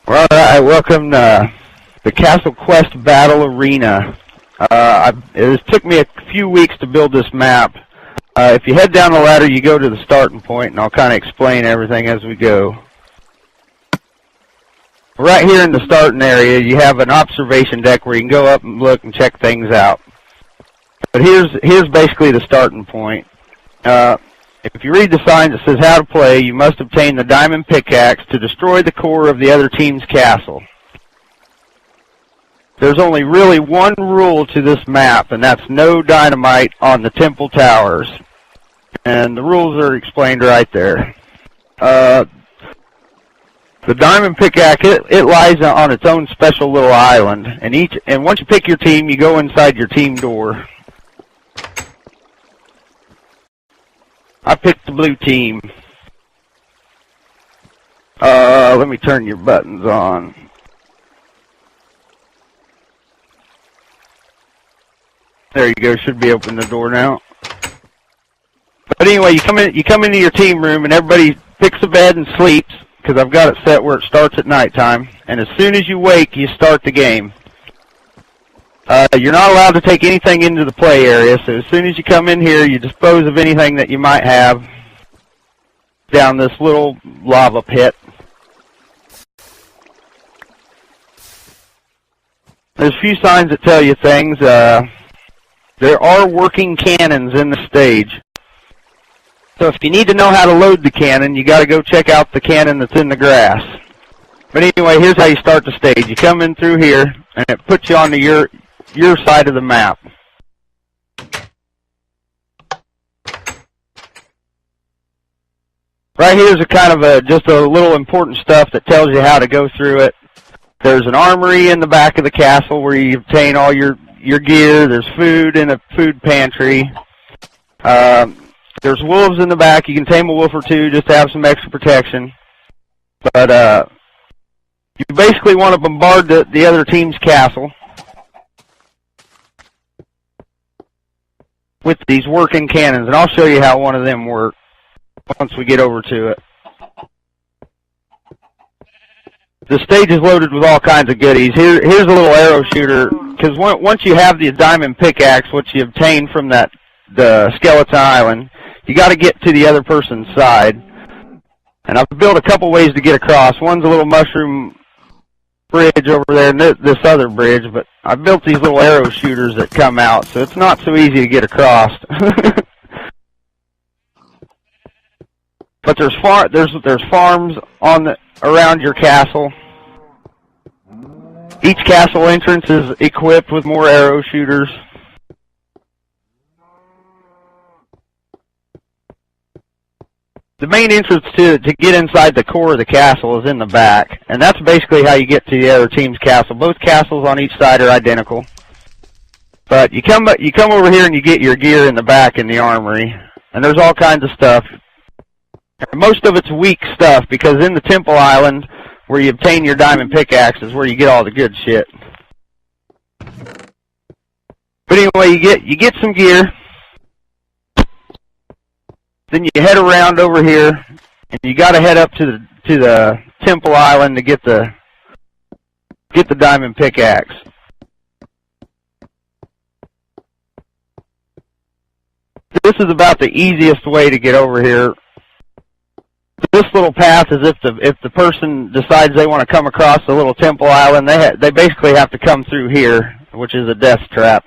Well, I welcome the Castle Quest Battle Arena. It took me a few weeks to build this map. If you head down the ladder, you go to the starting point, and I'll kind of explain everything as we go. Right here in the starting area, you have an observation deck where you can go up and look and check things out. But here's basically the starting point. If you read the sign that says how to play, you must obtain the diamond pickaxe to destroy the core of the other team's castle. There's only really one rule to this map, and that's no dynamite on the temple towers. And the rules are explained right there. The diamond pickaxe, it lies on its own special little island. And once you pick your team, you go inside your team door. I picked the blue team. Let me turn your buttons on. There you go. Should be open the door now. But anyway, you come into your team room, and everybody picks a bed and sleeps, because I've got it set where it starts at nighttime. And as soon as you wake, you start the game. You're not allowed to take anything into the play area, so as soon as you come in here, you dispose of anything that you might have down this little lava pit. There's a few signs that tell you things. There are working cannons in the stage. So if you need to know how to load the cannon, you got to go check out the cannon that's in the grass. But anyway, here's how you start the stage. You come in through here, and it puts you onto your side of the map. Right here is a kind of just a little important stuff that tells you how to go through it. There's an armory in the back of the castle where you obtain all your gear. There's food in a food pantry. There's wolves in the back. You can tame a wolf or two just to have some extra protection. But you basically want to bombard the other team's castle with these working cannons, and I'll show you how one of them works once we get over to it. The stage is loaded with all kinds of goodies. Here's a little arrow shooter, because once you have the diamond pickaxe, which you obtain from the skeleton island, you got to get to the other person's side. And I've built a couple ways to get across. One's a little mushroom bridge over there, and this other bridge, but I built these little arrow shooters that come out, so it's not so easy to get across. But there's farms around your castle. Each castle entrance is equipped with more arrow shooters. The main entrance to get inside the core of the castle is in the back, and that's basically how you get to the other team's castle. Both castles on each side are identical. But you come over here and you get your gear in the back in the armory, and there's all kinds of stuff. And most of it's weak stuff, because in the Temple Island, where you obtain your diamond pickaxe, is where you get all the good shit. But anyway, you get some gear. Then you head around over here, and you got to head up to the Temple Island to get the diamond pickaxe. This is about the easiest way to get over here. This little path is if the person decides they want to come across the little Temple Island, they basically have to come through here, which is a death trap.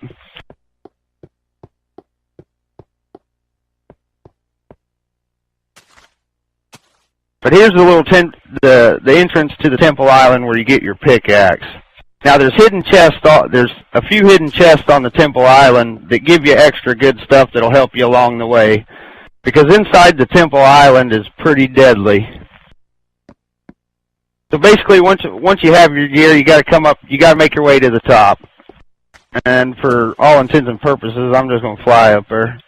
But here's the entrance to the Temple Island where you get your pickaxe. Now there's a few hidden chests on the Temple Island that give you extra good stuff that'll help you along the way, because inside the Temple Island is pretty deadly. So basically, once you have your gear, you got to make your way to the top. And for all intents and purposes, I'm just going to fly up there.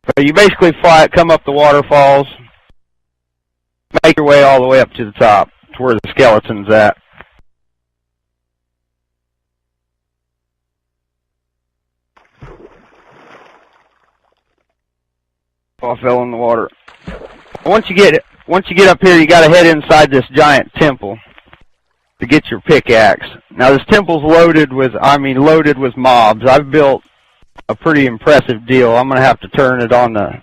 So you basically come up the waterfalls, make your way all the way up to the top, to where the skeleton's at. Oh, I fell in the water. Once you get up here, you got to head inside this giant temple. to get your pickaxe. Now this temple's loaded with mobs. I've built a pretty impressive deal. I'm gonna have to turn it on the.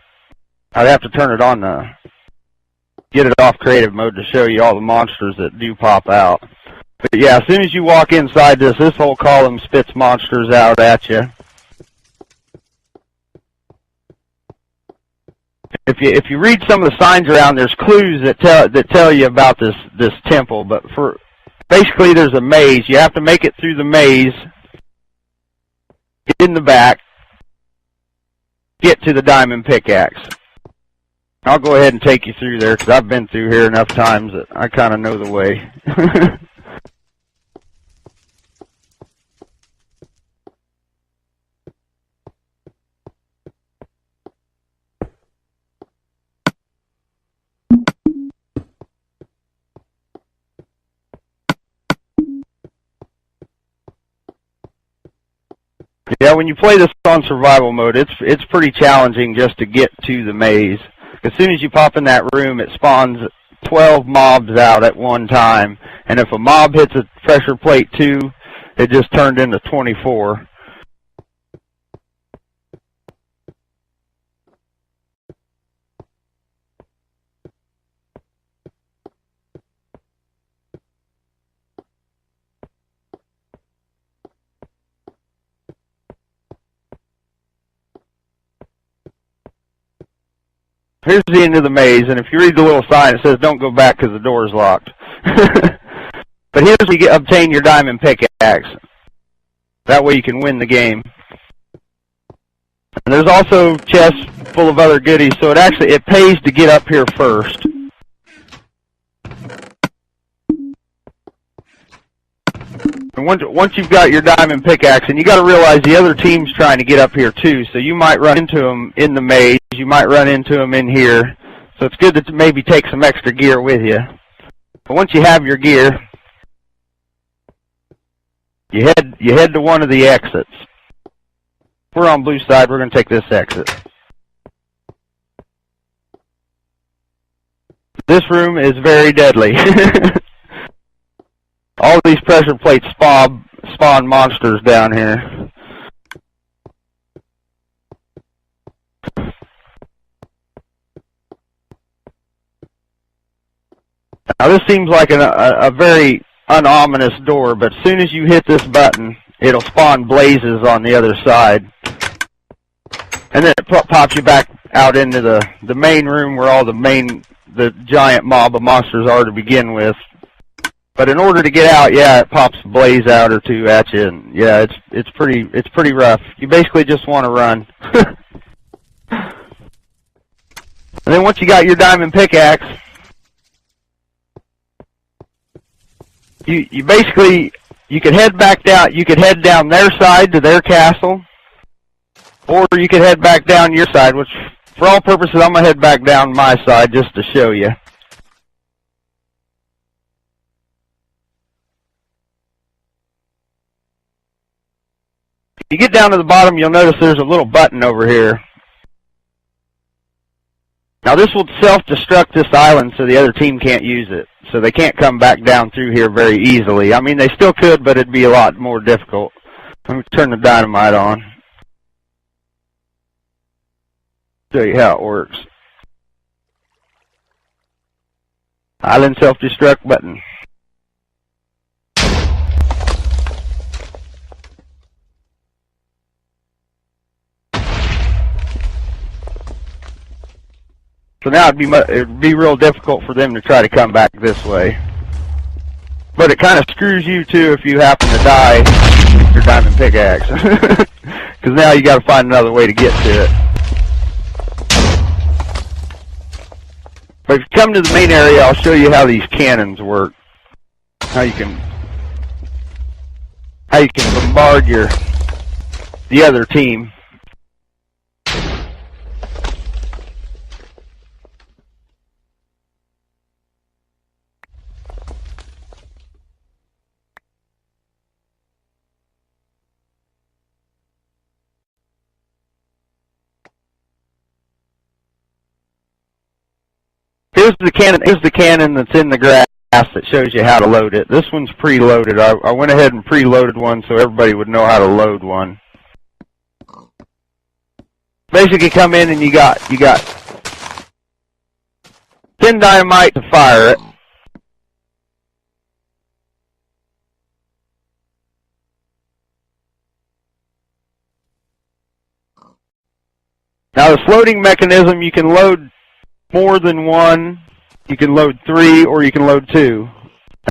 I'd have to turn it on the. Get it off creative mode to show you all the monsters that do pop out. But yeah, as soon as you walk inside this whole column spits monsters out at you. If you read some of the signs around, there's clues that tell you about this temple. But basically, there's a maze. You have to make it through the maze, get in the back, get to the diamond pickaxe. I'll go ahead and take you through there because I've been through here enough times that I kind of know the way. Yeah, when you play this on survival mode, it's pretty challenging just to get to the maze. As soon as you pop in that room, it spawns 12 mobs out at one time. And if a mob hits a pressure plate 2, it just turned into 24. Here's the end of the maze, and if you read the little sign, it says don't go back because the door is locked. But here's where you obtain your diamond pickaxe. That way you can win the game. And there's also chests full of other goodies, so it pays to get up here first. And once you've got your diamond pickaxe, and you got to realize the other team's trying to get up here too, so you might run into them in the maze, you might run into them in here, so it's good to maybe take some extra gear with you. But once you have your gear, you head to one of the exits. We're on blue side, we're going to take this exit. This room is very deadly. All these pressure plates spawn monsters down here. Now this seems like a very unominous door, but as soon as you hit this button, it'll spawn blazes on the other side. And then it pops you back out into the main room where all the giant mob of monsters are to begin with. But in order to get out, yeah, it pops a blaze out or two at you, and yeah, it's pretty rough. You basically just want to run. And then once you got your diamond pickaxe, you basically could head back down. You could head down their side to their castle, or you could head back down your side. Which, for all purposes, I'm gonna head back down my side just to show you. You get down to the bottom, you'll notice there's a little button over here. Now this will self-destruct this island so the other team can't use it. So they can't come back down through here very easily. I mean, they still could, but it'd be a lot more difficult. Let me turn the dynamite on. Show you how it works. Island self-destruct button. So now it'd be real difficult for them to try to come back this way. But it kind of screws you too if you happen to die with your diamond pickaxe. Because now you got to find another way to get to it. But if you come to the main area, I'll show you how these cannons work. How you can bombard the other team. Here's the cannon that's in the grass. that shows you how to load it. This one's preloaded. I went ahead and preloaded one so everybody would know how to load one. Basically, come in and you got 10 dynamite to fire it. Now this loading mechanism, you can load more than one. You can load 3 or you can load 2.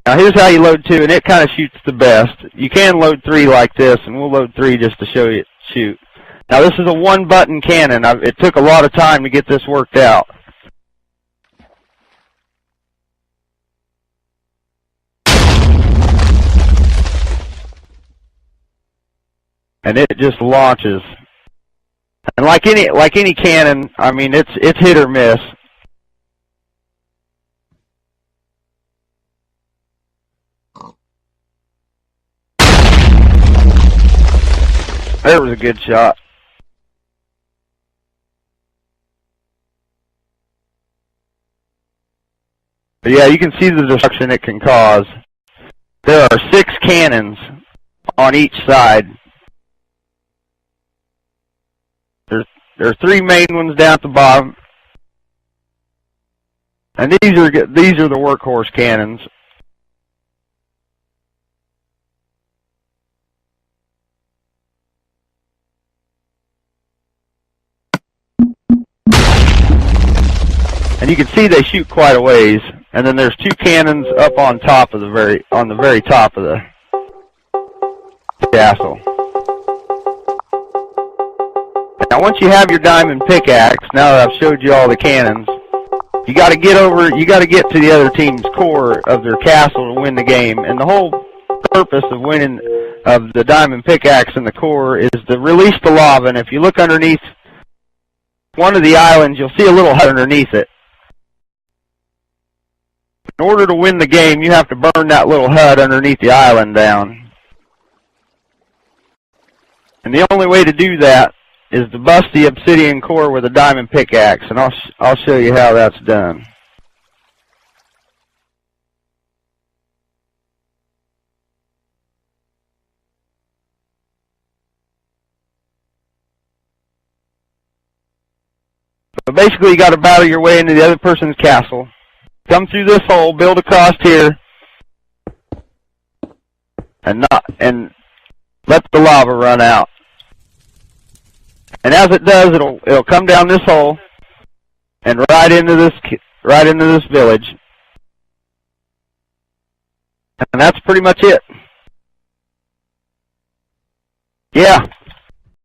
Now here's how you load 2, and it kind of shoots the best. You can load 3 like this, and we'll load 3 just to show you it shoot. Now this is a 1-button cannon. It took a lot of time to get this worked out. And it just launches. And like any cannon, I mean it's hit or miss. There was a good shot. But yeah, you can see the destruction it can cause. There are 6 cannons on each side. There are 3 main ones down at the bottom, and these are the workhorse cannons. And you can see they shoot quite a ways. And then there's 2 cannons up on top of the very top of the castle. Now once you have your diamond pickaxe, now that I've showed you all the cannons, you got to get to the other team's core of their castle to win the game. And the whole purpose of winning of the diamond pickaxe in the core is to release the lava. And if you look underneath one of the islands, you'll see a little hut underneath it. In order to win the game, you have to burn that little hut underneath the island down. And the only way to do that is to bust the obsidian core with a diamond pickaxe, and I'll show you how that's done. But basically, you got to battle your way into the other person's castle. Come through this hole, build across here, and let the lava run out. And as it does, it'll come down this hole and right into this village. And that's pretty much it. Yeah.